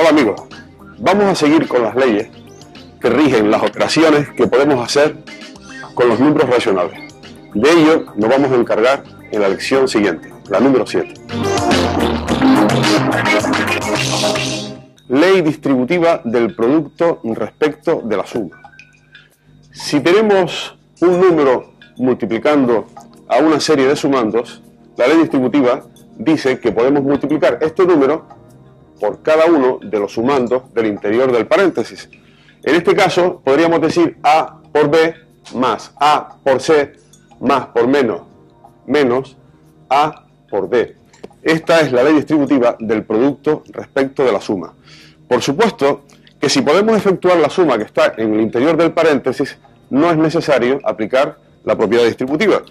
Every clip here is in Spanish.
Hola amigos, vamos a seguir con las leyes que rigen las operaciones que podemos hacer con los números racionales. De ello nos vamos a encargar en la lección siguiente, la número 7. Ley distributiva del producto respecto de la suma. Si tenemos un número multiplicando a una serie de sumandos, la ley distributiva dice que podemos multiplicar este número por cada uno de los sumandos del interior del paréntesis. En este caso podríamos decir A por B más A por C más por menos A por D. Esta es la ley distributiva del producto respecto de la suma. Por supuesto que si podemos efectuar la suma que está en el interior del paréntesis, no es necesario aplicar la propiedad distributiva.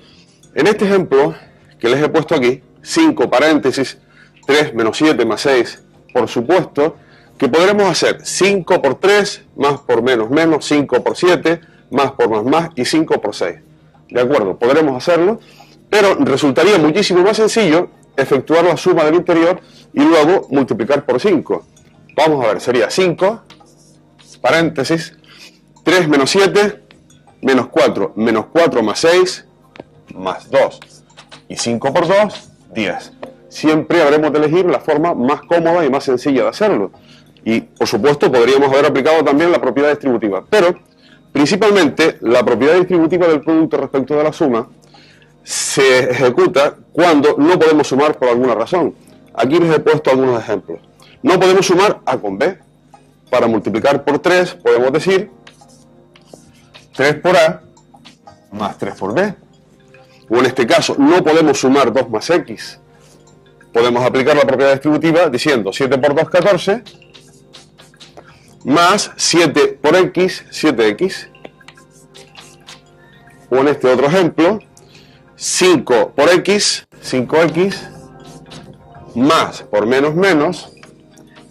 En este ejemplo que les he puesto aquí, 5 paréntesis, 3 menos 7 más 6, por supuesto que podremos hacer 5 por 3 más por menos, 5 por 7 más por más y 5 por 6. ¿De acuerdo? Podremos hacerlo, pero resultaría muchísimo más sencillo efectuar la suma del interior y luego multiplicar por 5. Vamos a ver, sería 5, paréntesis, 3 menos 7, menos 4 más 6, más 2. Y 5 por 2, 10. Siempre habremos de elegir la forma más cómoda y más sencilla de hacerlo. Y, por supuesto, podríamos haber aplicado también la propiedad distributiva. Pero, principalmente, la propiedad distributiva del producto respecto de la suma se ejecuta cuando no podemos sumar por alguna razón. Aquí les he puesto algunos ejemplos. No podemos sumar A con B. Para multiplicar por 3 podemos decir 3 por A más 3 por B. O en este caso no podemos sumar 2 más X. Podemos aplicar la propiedad distributiva diciendo 7 por 2, 14, más 7 por X, 7X. O en este otro ejemplo, 5 por X, 5X, más por menos,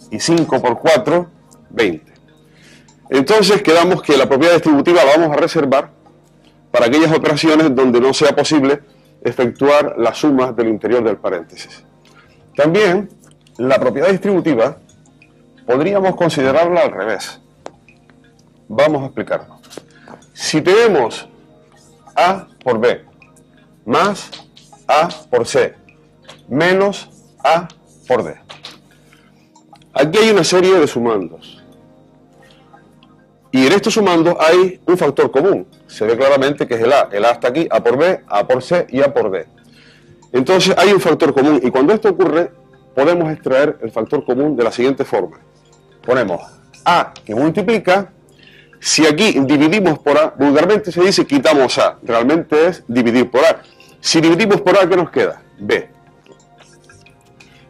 y 5 por 4, 20. Entonces quedamos que la propiedad distributiva la vamos a reservar para aquellas operaciones donde no sea posible efectuar las sumas del interior del paréntesis. También la propiedad distributiva podríamos considerarla al revés. Vamos a explicarlo. Si tenemos A por B más A por C menos A por D. Aquí hay una serie de sumandos. Y en estos sumandos hay un factor común. Se ve claramente que es el A. El A está aquí, A por B, A por C y A por D. Entonces hay un factor común. Y cuando esto ocurre, podemos extraer el factor común de la siguiente forma. Ponemos A que multiplica. Si aquí dividimos por A, vulgarmente se dice quitamos A. Realmente es dividir por A. Si dividimos por A, ¿qué nos queda? B.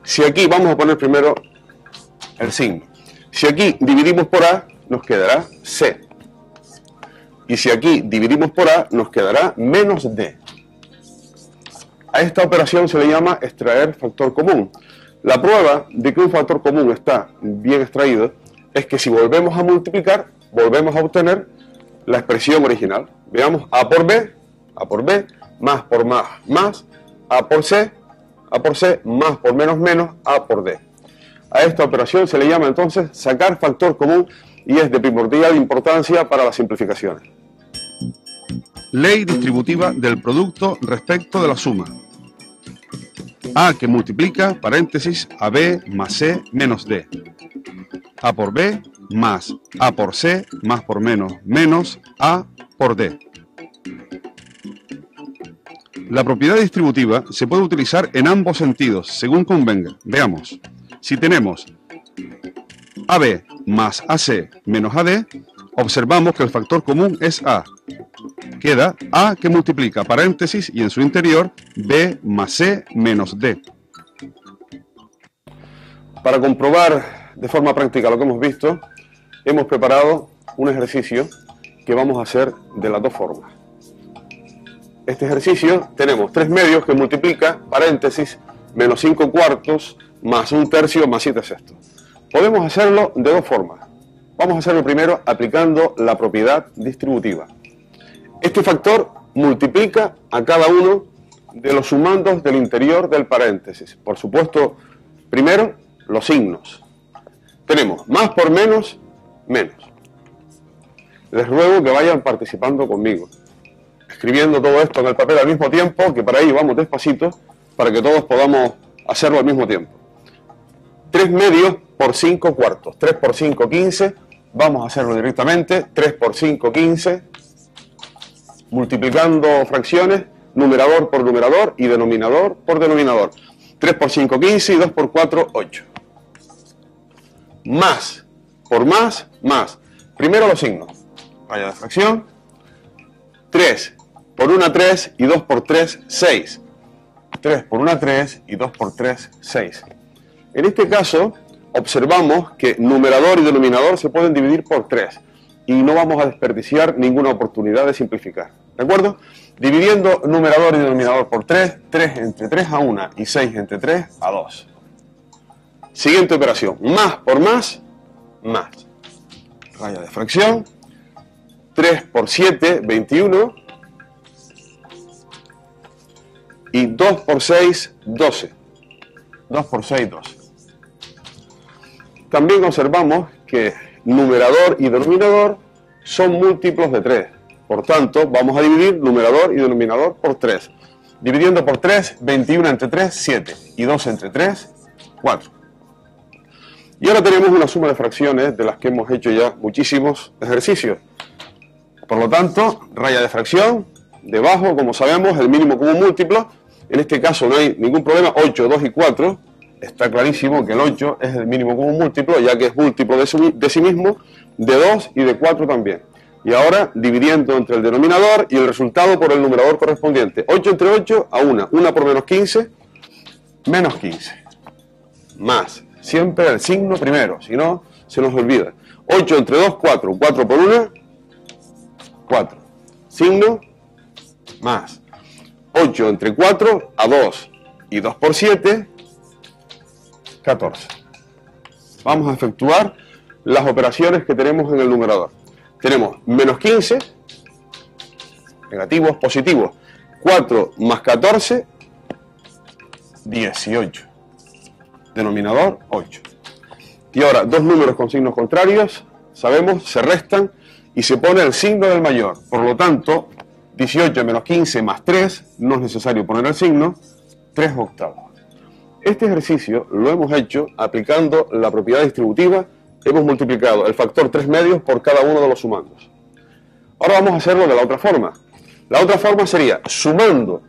Si aquí vamos a poner primero el signo. Si aquí dividimos por A, nos quedará C. Y si aquí dividimos por A, nos quedará menos D. A esta operación se le llama extraer factor común. La prueba de que un factor común está bien extraído es que si volvemos a multiplicar, volvemos a obtener la expresión original. Veamos A por B, más por más, A por C, más por menos, A por D. A esta operación se le llama entonces sacar factor común y es de primordial importancia para las simplificaciones. Ley distributiva del producto respecto de la suma. A que multiplica, paréntesis, a B más C menos D. A por B más A por C más por menos A por D. La propiedad distributiva se puede utilizar en ambos sentidos, según convenga. Veamos. Si tenemos AB más AC menos AD, observamos que el factor común es A. Queda A que multiplica, paréntesis, y en su interior B más C menos D. Para comprobar de forma práctica lo que hemos visto, hemos preparado un ejercicio que vamos a hacer de las dos formas. Este ejercicio tenemos 3 medios que multiplica, paréntesis, menos 5 cuartos, más 1/3 más 7 sextos. Podemos hacerlo de dos formas. Vamos a hacerlo primero aplicando la propiedad distributiva. Este factor multiplica a cada uno de los sumandos del interior del paréntesis. Por supuesto, primero los signos. Tenemos más por menos, menos. Les ruego que vayan participando conmigo, escribiendo todo esto en el papel al mismo tiempo, que para ello vamos despacito, para que todos podamos hacerlo al mismo tiempo. 3 medios por 5 cuartos. 3 por 5, 15. Vamos a hacerlo directamente. 3 por 5, 15. Multiplicando fracciones, numerador por numerador y denominador por denominador. 3 por 5, 15 y 2 por 4, 8. Más por más, más. Primero los signos. Raya de fracción. 3 por 1, 3 y 2 por 3, 6. 3 por 1, 3 y 2 por 3, 6. En este caso, observamos que numerador y denominador se pueden dividir por 3 y no vamos a desperdiciar ninguna oportunidad de simplificar. ¿De acuerdo? Dividiendo numerador y denominador por 3, 3 entre 3 a 1 y 6 entre 3 a 2. Siguiente operación, más por más, más. Raya de fracción, 3 por 7, 21. Y 2 por 6, 12. 2 por 6, 12. También observamos que numerador y denominador son múltiplos de 3. Por tanto, vamos a dividir numerador y denominador por 3. Dividiendo por 3, 21 entre 3, 7. Y 2 entre 3, 4. Y ahora tenemos una suma de fracciones de las que hemos hecho ya muchísimos ejercicios. Por lo tanto, raya de fracción, debajo, como sabemos, el mínimo común múltiplo. En este caso no hay ningún problema, 8, 2 y 4. Está clarísimo que el 8 es el mínimo común múltiplo, ya que es múltiplo de sí mismo, de 2 y de 4 también. Y ahora dividiendo entre el denominador y el resultado por el numerador correspondiente. 8 entre 8 a 1. 1 por menos 15, menos 15. Más. Siempre el signo primero, si no se nos olvida. 8 entre 2, 4. 4 por 1, 4. Signo, más. 8 entre 4 a 2 y 2 por 7, 14. Vamos a efectuar las operaciones que tenemos en el numerador. Tenemos menos 15, negativos, positivos. 4 más 14, 18. Denominador, 8. Y ahora, dos números con signos contrarios, sabemos, se restan y se pone el signo del mayor. Por lo tanto, 18 menos 15 más 3, no es necesario poner el signo, 3 octavos. Este ejercicio lo hemos hecho aplicando la propiedad distributiva, hemos multiplicado el factor 3 medios por cada uno de los sumandos. Ahora vamos a hacerlo de la otra forma. La otra forma sería sumando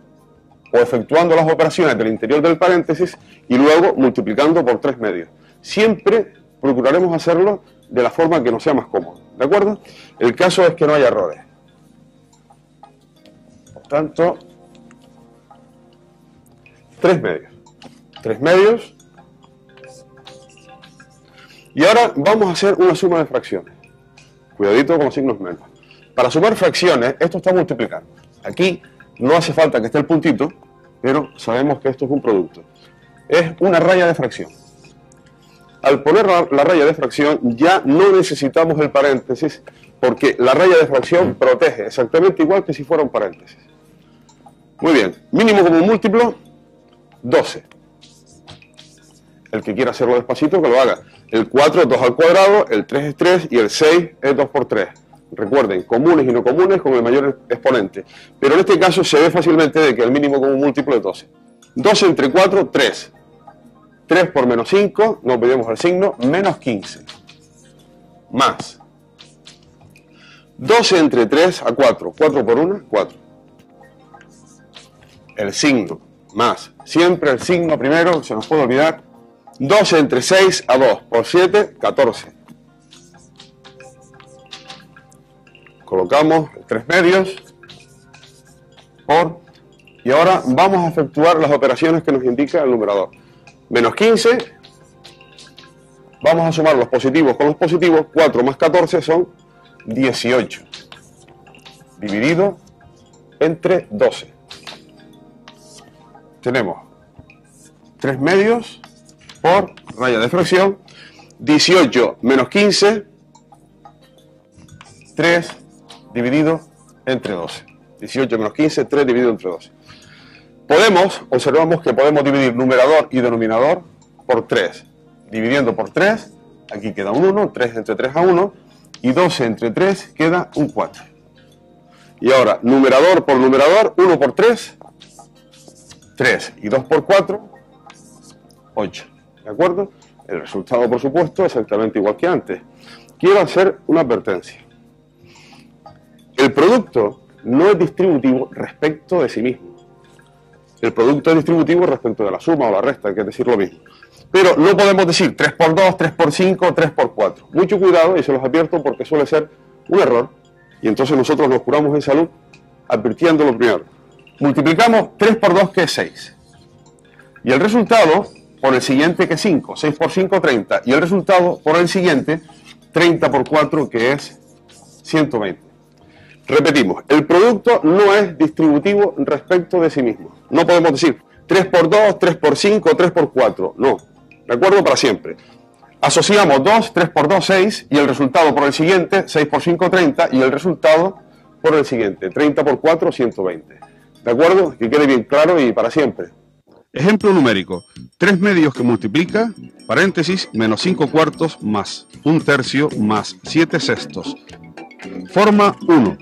o efectuando las operaciones del interior del paréntesis y luego multiplicando por 3 medios. Siempre procuraremos hacerlo de la forma que nos sea más cómodo, ¿de acuerdo? El caso es que no haya errores. Por tanto, 3 medios. 3 medios. Y ahora vamos a hacer una suma de fracciones. Cuidadito con los signos menos. Para sumar fracciones, esto está multiplicando. Aquí no hace falta que esté el puntito, pero sabemos que esto es un producto. Es una raya de fracción. Al poner la raya de fracción ya no necesitamos el paréntesis, porque la raya de fracción protege exactamente igual que si fuera un paréntesis. Muy bien, mínimo común múltiplo, 12. El que quiera hacerlo despacito, que lo haga. El 4 es 2 al cuadrado, el 3 es 3 y el 6 es 2 por 3. Recuerden, comunes y no comunes con el mayor exponente. Pero en este caso se ve fácilmente de que el mínimo común múltiplo es 12. 12 entre 4, 3. 3 por menos 5, no olvidemos el signo, menos 15. Más. 12 entre 3 a 4. 4 por 1, 4. El signo, más. Siempre el signo primero, se nos puede olvidar. 12 entre 6 a 2 por 7, 14. Colocamos 3 medios por... Y ahora vamos a efectuar las operaciones que nos indica el numerador. Menos 15. Vamos a sumar los positivos con los positivos. 4 más 14 son 18. Dividido entre 12. Tenemos 3 medios por raya de fracción, 18 menos 15, 3 dividido entre 12. 18 menos 15, 3 dividido entre 12. Observamos que podemos dividir numerador y denominador por 3. Dividiendo por 3, aquí queda un 1, 3 entre 3 a 1, y 12 entre 3 queda un 4. Y ahora, numerador por numerador, 1 por 3, 3, y 2 por 4, 8. ¿De acuerdo? El resultado, por supuesto, es exactamente igual que antes. Quiero hacer una advertencia. El producto no es distributivo respecto de sí mismo. El producto es distributivo respecto de la suma o la resta, que es decir lo mismo. Pero no podemos decir 3 por 2, 3 por 5, 3 por 4. Mucho cuidado, y se los advierto porque suele ser un error. Y entonces nosotros nos curamos en salud advirtiéndolo primero. Multiplicamos 3 por 2, que es 6. Y el resultado por el siguiente, que es 5. 6 por 5, 30. Y el resultado por el siguiente, 30 por 4, que es 120. Repetimos, el producto no es distributivo respecto de sí mismo. No podemos decir 3 por 2, 3 por 5, 3 por 4. No. ¿De acuerdo? Para siempre. Asociamos 2, 3 por 2, 6, y el resultado por el siguiente, 6 por 5, 30, y el resultado por el siguiente, 30 por 4, 120. ¿De acuerdo? Que quede bien claro y para siempre. Ejemplo numérico. 3 medios que multiplica, paréntesis, menos 5 cuartos más 1 tercio más 7 sextos. Forma 1.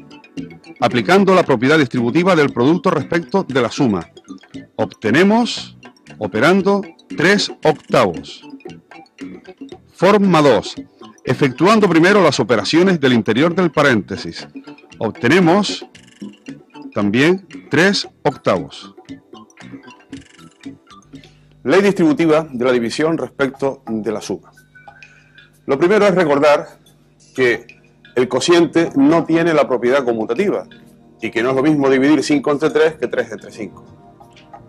Aplicando la propiedad distributiva del producto respecto de la suma, obtenemos, operando, 3 octavos. Forma 2. Efectuando primero las operaciones del interior del paréntesis, obtenemos también 3 octavos. Ley distributiva de la división respecto de la suma. Lo primero es recordar que el cociente no tiene la propiedad conmutativa y que no es lo mismo dividir 5 entre 3 que 3 entre 5.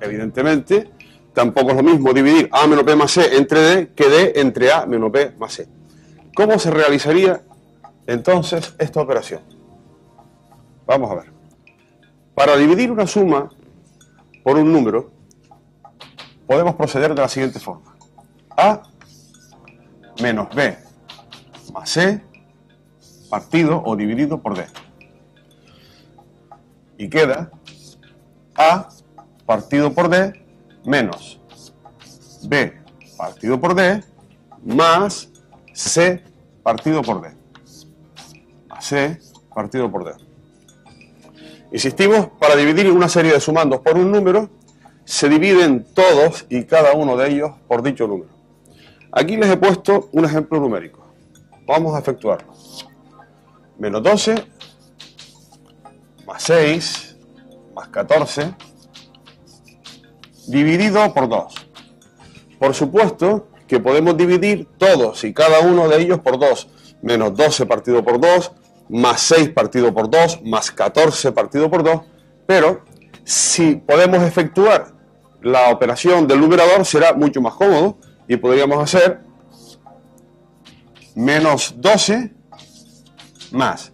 Evidentemente, tampoco es lo mismo dividir A menos B más C entre D que D entre A menos B más C. ¿Cómo se realizaría entonces esta operación? Vamos a ver. Para dividir una suma por un número, podemos proceder de la siguiente forma. A menos B más C partido o dividido por D. Y queda A partido por D menos B partido por D más C partido por D. Más C partido por D. Insistimos, para dividir una serie de sumandos por un número, se dividen todos y cada uno de ellos por dicho número. Aquí les he puesto un ejemplo numérico. Vamos a efectuarlo. Menos 12, más 6, más 14, dividido por 2. Por supuesto que podemos dividir todos y cada uno de ellos por 2. Menos 12 partido por 2, más 6 partido por 2, más 14 partido por 2. Pero si podemos efectuar la operación del numerador, será mucho más cómodo y podríamos hacer menos 12 más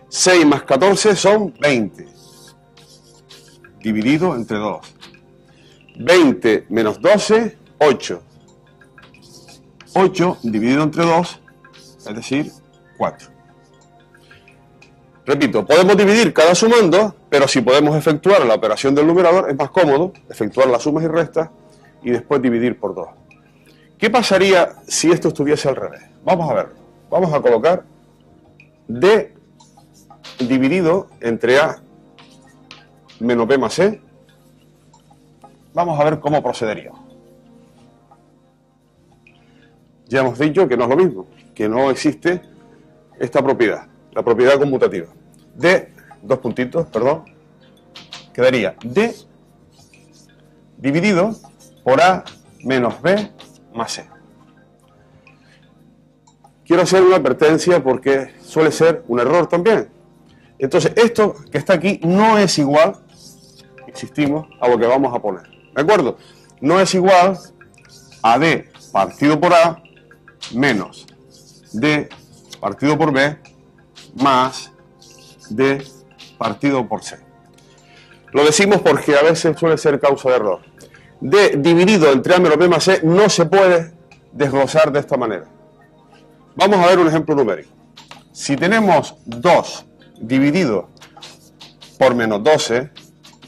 6 más 14 son 20, dividido entre 2. 20 menos 12, 8. 8 dividido entre 2, es decir, 4. Repito, podemos dividir cada sumando, pero si podemos efectuar la operación del numerador, es más cómodo efectuar las sumas y restas y después dividir por 2. ¿Qué pasaría si esto estuviese al revés? Vamos a ver. Vamos a colocar D dividido entre A menos B más C. Vamos a ver cómo procedería. Ya hemos dicho que no es lo mismo, que no existe esta propiedad, la propiedad conmutativa. D, dos puntitos, perdón, quedaría D dividido por A menos B más C. Quiero hacer una advertencia porque suele ser un error también. Entonces, esto que está aquí no es igual, insistimos, a lo que vamos a poner. ¿De acuerdo? No es igual a D partido por A menos D partido por B más D partido por C. Lo decimos porque a veces suele ser causa de error. D dividido entre A menos B más C no se puede desglosar de esta manera. Vamos a ver un ejemplo numérico. Si tenemos 2 dividido por menos 12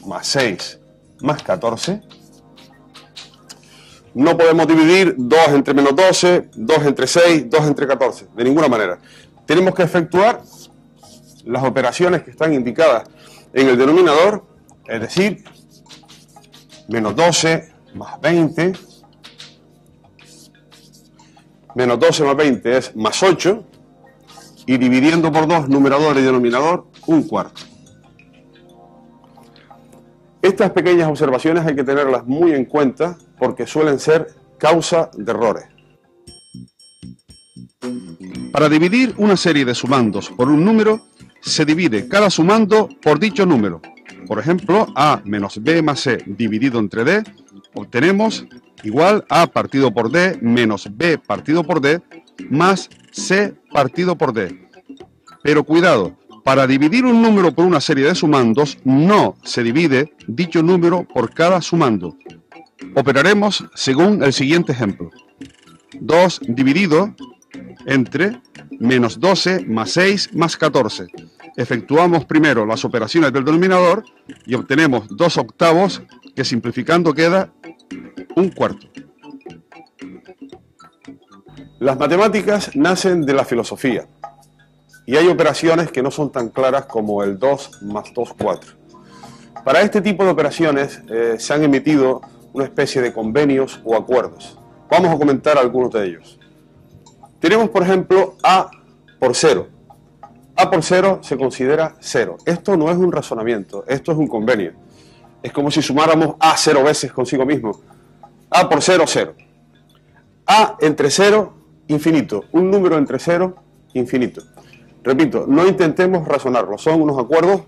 más 6 más 14, No podemos dividir 2 entre menos 12, 2 entre 6, 2 entre 14, de ninguna manera. Tenemos que efectuar las operaciones que están indicadas en el denominador, es decir, menos 12 más 20, menos 12 más 20 es más 8, y dividiendo por 2 numerador y denominador, un cuarto. Estas pequeñas observaciones hay que tenerlas muy en cuenta porque suelen ser causa de errores. Para dividir una serie de sumandos por un número, se divide cada sumando por dicho número. Por ejemplo, a menos b más c dividido entre d, obtenemos igual a partido por d menos b partido por d más c partido por d. Pero cuidado, para dividir un número por una serie de sumandos, no se divide dicho número por cada sumando. Operaremos según el siguiente ejemplo. 2 dividido entre menos 12 más 6 más 14. Efectuamos primero las operaciones del denominador y obtenemos 2 octavos, que simplificando queda un cuarto. Las matemáticas nacen de la filosofía y hay operaciones que no son tan claras como el 2 más 2, 4. Para este tipo de operaciones se han emitido una especie de convenios o acuerdos. Vamos a comentar algunos de ellos. Tenemos, por ejemplo, A por 0. A por 0 se considera 0. Esto no es un razonamiento, esto es un convenio. Es como si sumáramos A 0 veces consigo mismo. A por 0, 0. A entre 0, infinito. Un número entre 0, infinito. Repito, no intentemos razonarlo, son unos acuerdos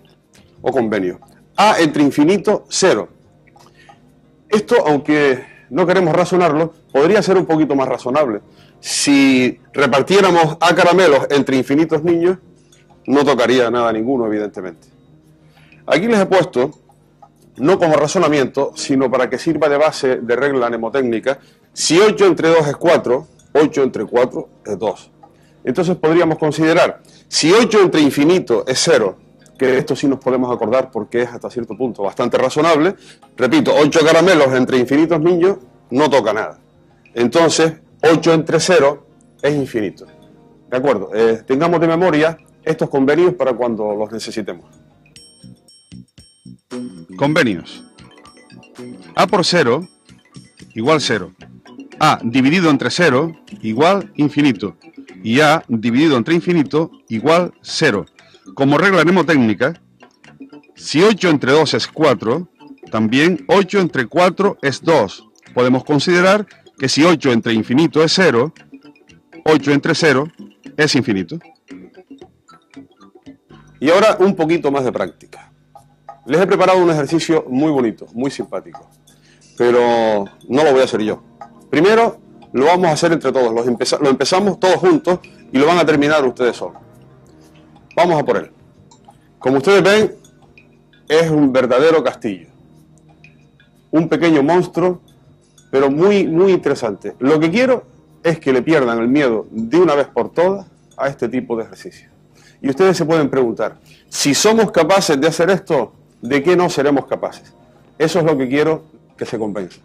o convenios. A entre infinito, 0. Esto, aunque no queremos razonarlo, podría ser un poquito más razonable. Si repartiéramos A caramelos entre infinitos niños, no tocaría nada a ninguno, evidentemente. Aquí les he puesto, no como razonamiento, sino para que sirva de base de regla mnemotécnica, si 8 entre 2 es 4, 8 entre 4 es 2. Entonces podríamos considerar, si 8 entre infinito es 0, que esto sí nos podemos acordar porque es hasta cierto punto bastante razonable, repito, 8 caramelos entre infinitos niños no toca nada. Entonces, 8 entre 0 es infinito. ¿De acuerdo? Tengamos de memoria estos convenios para cuando los necesitemos. Convenios. A por 0 igual 0. A dividido entre 0 igual infinito. Y A dividido entre infinito igual 0. Como regla mnemotécnica, si 8 entre 2 es 4, también 8 entre 4 es 2. Podemos considerar que si 8 entre infinito es 0, 8 entre 0 es infinito. Y ahora un poquito más de práctica. Les he preparado un ejercicio muy bonito, muy simpático, pero no lo voy a hacer yo. Primero lo vamos a hacer entre todos, lo empezamos todos juntos y lo van a terminar ustedes solos. Vamos a por él. Como ustedes ven, es un verdadero castillo. Un pequeño monstruo, pero muy, muy interesante. Lo que quiero es que le pierdan el miedo de una vez por todas a este tipo de ejercicio. Y ustedes se pueden preguntar, si somos capaces de hacer esto, ¿de qué no seremos capaces? Eso es lo que quiero que se convenza.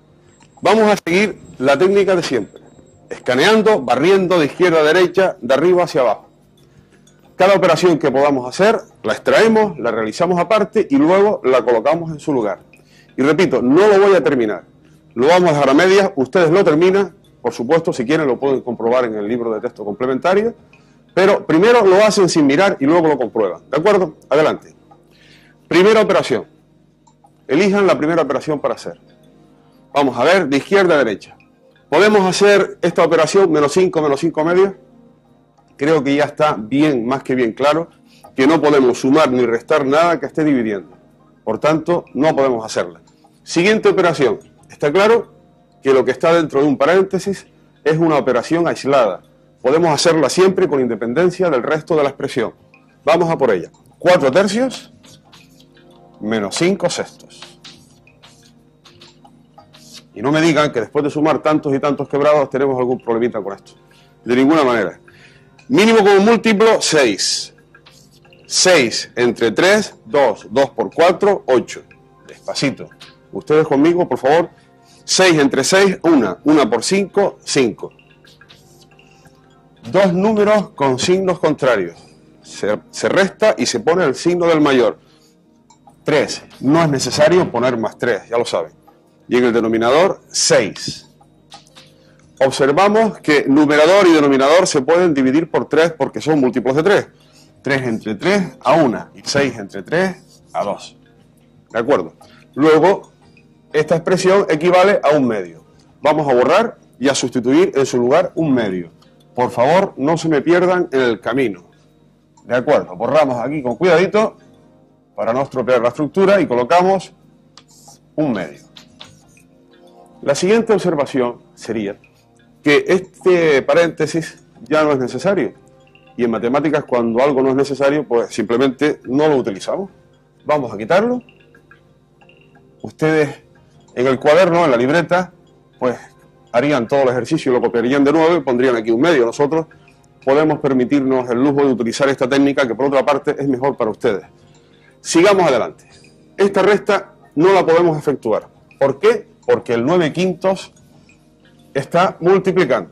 Vamos a seguir la técnica de siempre, escaneando, barriendo de izquierda a derecha, de arriba hacia abajo. Cada operación que podamos hacer, la extraemos, la realizamos aparte y luego la colocamos en su lugar. Y repito, no lo voy a terminar, lo vamos a dejar a medias, ustedes lo terminan, por supuesto, si quieren lo pueden comprobar en el libro de texto complementario, pero primero lo hacen sin mirar y luego lo comprueban, ¿de acuerdo? Adelante. Primera operación. Elijan la primera operación para hacer. Vamos a ver, de izquierda a derecha. ¿Podemos hacer esta operación menos 5 medios? Creo que ya está bien, más que bien claro, que no podemos sumar ni restar nada que esté dividiendo. Por tanto, no podemos hacerla. Siguiente operación. Está claro que lo que está dentro de un paréntesis es una operación aislada. Podemos hacerla siempre con independencia del resto de la expresión. Vamos a por ella. 4 tercios menos 5 sextos. Y no me digan que después de sumar tantos y tantos quebrados tenemos algún problemita con esto. De ninguna manera. Mínimo como múltiplo, 6. 6 entre 3, 2. 2 por 4, 8. Despacito. Ustedes conmigo, por favor. 6 entre 6, 1. 1 por 5, 5. Dos números con signos contrarios. Se resta y se pone el signo del mayor. 3. No es necesario poner más 3, ya lo saben. Y en el denominador, 6. Observamos que numerador y denominador se pueden dividir por 3 porque son múltiplos de 3. 3 entre 3 a 1 y 6 entre 3 a 2. ¿De acuerdo? Luego, esta expresión equivale a un medio. Vamos a borrar y a sustituir en su lugar un medio. Por favor, no se me pierdan en el camino. ¿De acuerdo? Borramos aquí con cuidadito para no estropear la estructura y colocamos un medio. La siguiente observación sería que este paréntesis ya no es necesario. Y en matemáticas, cuando algo no es necesario, pues simplemente no lo utilizamos. Vamos a quitarlo. Ustedes en el cuaderno, en la libreta, pues harían todo el ejercicio y lo copiarían de nuevo y pondrían aquí un medio. Nosotros podemos permitirnos el lujo de utilizar esta técnica que por otra parte es mejor para ustedes. Sigamos adelante. Esta resta no la podemos efectuar. ¿Por qué? Porque el 9/5 está multiplicando.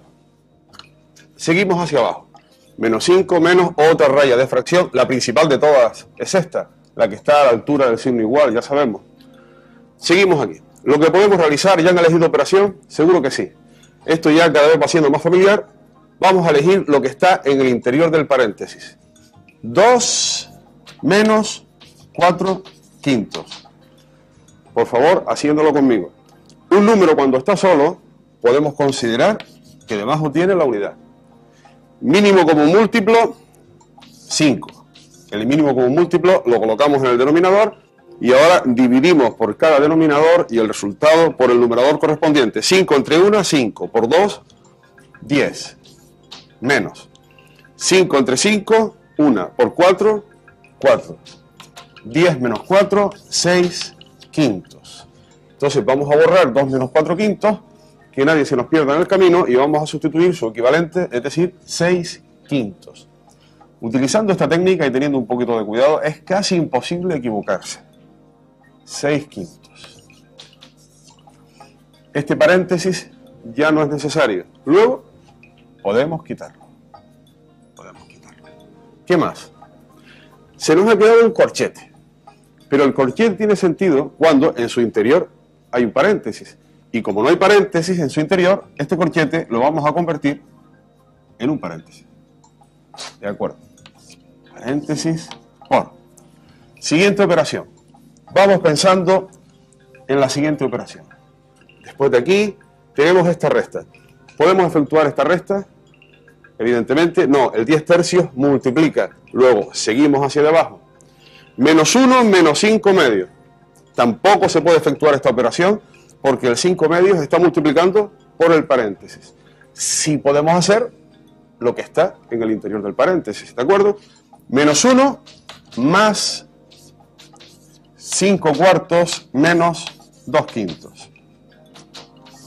Seguimos hacia abajo. Menos 5 menos otra raya de fracción. La principal de todas es esta, la que está a la altura del signo igual, ya sabemos. Seguimos aquí. ¿Lo que podemos realizar? ¿Ya han elegido operación? Seguro que sí. Esto ya cada vez va siendo más familiar. Vamos a elegir lo que está en el interior del paréntesis. 2 menos 4/5. Por favor, haciéndolo conmigo. Un número cuando está solo, podemos considerar que debajo tiene la unidad. Mínimo como múltiplo, 5. El mínimo como múltiplo lo colocamos en el denominador y ahora dividimos por cada denominador y el resultado por el numerador correspondiente. 5 entre 1, 5. Por 2, 10. Menos. 5 entre 5, 1. Por 4, 4. 10 menos 4, 6/5. Entonces vamos a borrar 2 menos 4/5, que nadie se nos pierda en el camino, y vamos a sustituir su equivalente, es decir, 6/5. Utilizando esta técnica y teniendo un poquito de cuidado, es casi imposible equivocarse. 6/5. Este paréntesis ya no es necesario. Luego, podemos quitarlo. ¿Qué más? Se nos ha quedado un corchete. Pero el corchete tiene sentido cuando en su interior hay un paréntesis. Y como no hay paréntesis en su interior, este corchete lo vamos a convertir en un paréntesis. ¿De acuerdo? Paréntesis por. Siguiente operación. Vamos pensando en la siguiente operación. Después de aquí tenemos esta resta. ¿Podemos efectuar esta resta? Evidentemente no. El 10 tercios multiplica. Luego seguimos hacia abajo. Menos 1 menos 5 medios. Tampoco se puede efectuar esta operación porque el 5 medios está multiplicando por el paréntesis. Sí podemos hacer lo que está en el interior del paréntesis, ¿de acuerdo? Menos 1 más 5/4 menos 2/5.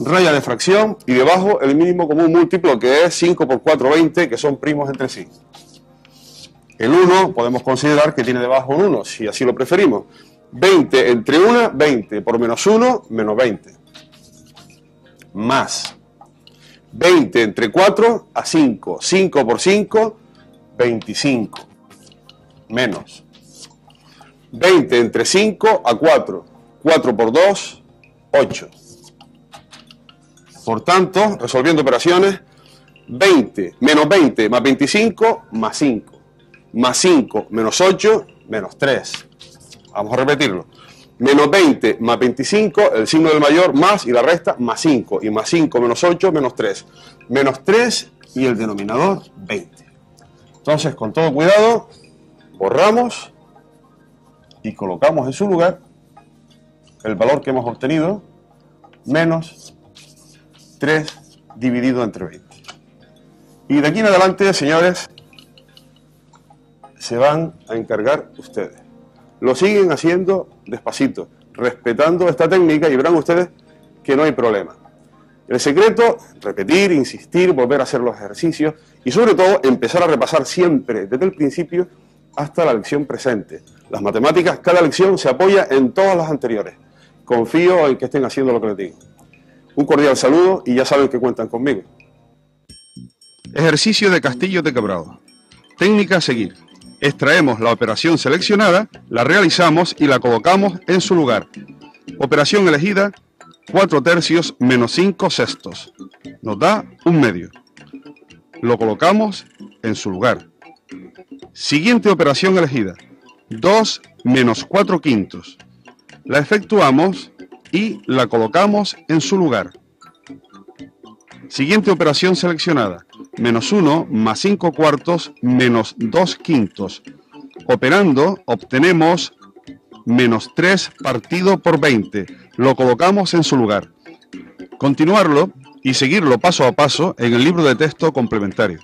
Raya de fracción y debajo el mínimo común múltiplo, que es 5 por 4, 20, que son primos entre sí. El 1 podemos considerar que tiene debajo un 1, si así lo preferimos. 20 entre 1, 20. Por menos 1, menos 20. Más 20 entre 4 a 5. 5 por 5, 25. Menos 20 entre 5 a 4. 4 por 2, 8. Por tanto, resolviendo operaciones, 20 menos 20 más 25 más 5. Más 5 menos 8 menos 3. Vamos a repetirlo. Menos 20 más 25, el signo del mayor, más y la resta, más 5. Y más 5 menos 8 menos 3. Menos 3 y el denominador 20. Entonces, con todo cuidado, borramos y colocamos en su lugar el valor que hemos obtenido, menos 3 dividido entre 20. Y de aquí en adelante, señores, se van a encargar ustedes. Lo siguen haciendo despacito, respetando esta técnica, y verán ustedes que no hay problema. El secreto, repetir, insistir, volver a hacer los ejercicios y sobre todo empezar a repasar siempre desde el principio hasta la lección presente. Las matemáticas, cada lección se apoya en todas las anteriores. Confío en que estén haciendo lo que les digo. Un cordial saludo y ya saben que cuentan conmigo. Ejercicio de Castillo de Quebrado. Técnica a seguir. Extraemos la operación seleccionada, la realizamos y la colocamos en su lugar. Operación elegida, 4/3 menos 5/6. Nos da 1/2. Lo colocamos en su lugar. Siguiente operación elegida, 2 menos 4/5. La efectuamos y la colocamos en su lugar. Siguiente operación seleccionada, menos 1 más 5/4 menos 2/5. Operando obtenemos menos 3 partido por 20. Lo colocamos en su lugar. Continuarlo y seguirlo paso a paso en el libro de texto complementario.